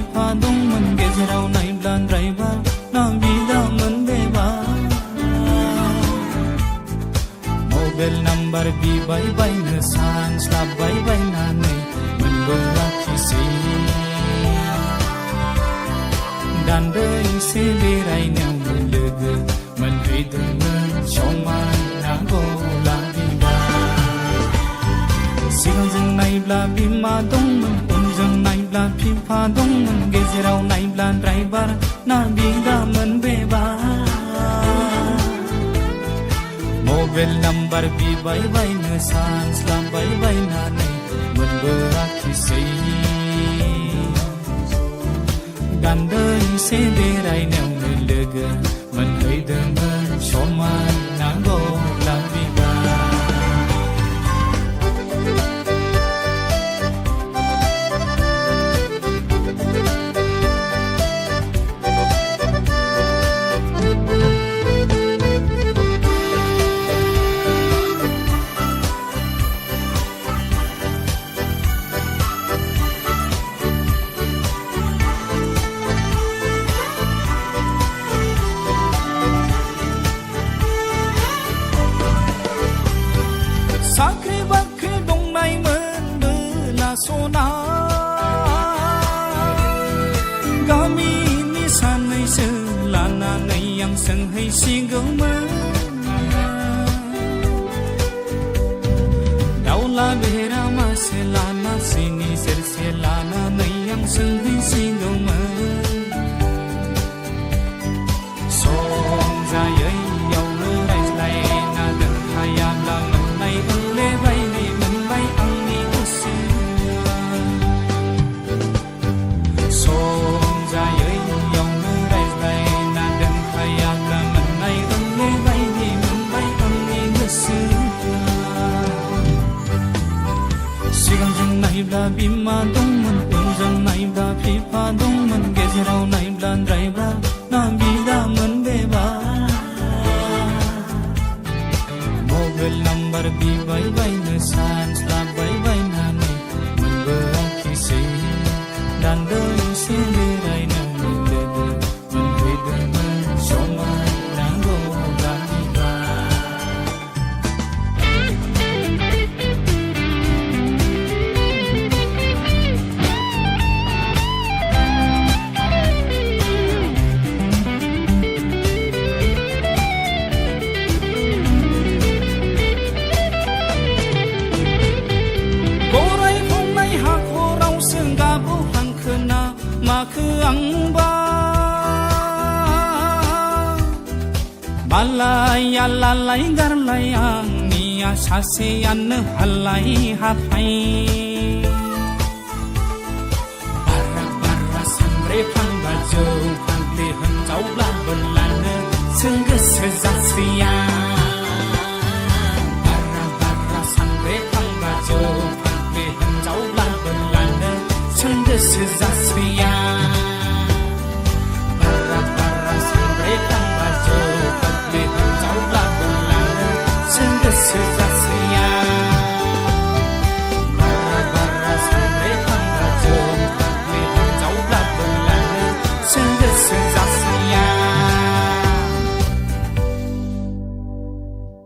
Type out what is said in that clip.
बिफा दंमोन गेजेराव नायब्ला ड्राइभार ना बिदामोन बेबा मबाइल नाम्बार बिबाय बायनो सानस्लाबबाय बायनानै मोनबोआखिसै दान्दैसे बेरायनो लोगो मोनफैदोंमोन समायना गला बिबार सिगांजों नायब्ला बिमा दंमोन उनजों नायब्ला बिफा दंमोन गेजेराव नायब्ला ड्राइभार ना बिदामोन बेबा मबाइल नाम्बार बिबाय बायनो सानस्लाबबाय बायनानै मोनबोआखिसै दान्दैसे बेरायनायावनो लोगो मोनफैदोंमोन समायना गला बिबार साख्रि बाख्रि दंनायमोनबोला सना गामिनि सानैसो लानानै आं सोंहैसिगौमोन दाउला बेरा मासे लाना सिनि सेरसे लानानै आं सोंहैसिगौमोन सम जायैयावनो रायज्लायना दोनखायाब्ला मोनबाय आंनि गोसोआ सम जायैयावनो रायज्लायना दोनखायाब्ला मोनबाय आंनि गोसोआ सिगांजों नायब्ला बिमा दंमोन उनजों नायब्ला बिफा दंमोन गेजेराव नायब्ला ड्राइभार ना बिदामोन बेबा मबाइल नाम्बार बिबाय बायनो सानस्लाबबाय बायनानै मोनबोआखिसै दान्दैसे बेरायनो लोगो मोनफैदोंमोन समायना गला बिबार माखो आंबा मालाया लालाय गारलाय आंनिया सासेयानो हालाय हाफाय बारा सानब्रे फानबा जौ फानब्रे होनजावब्ला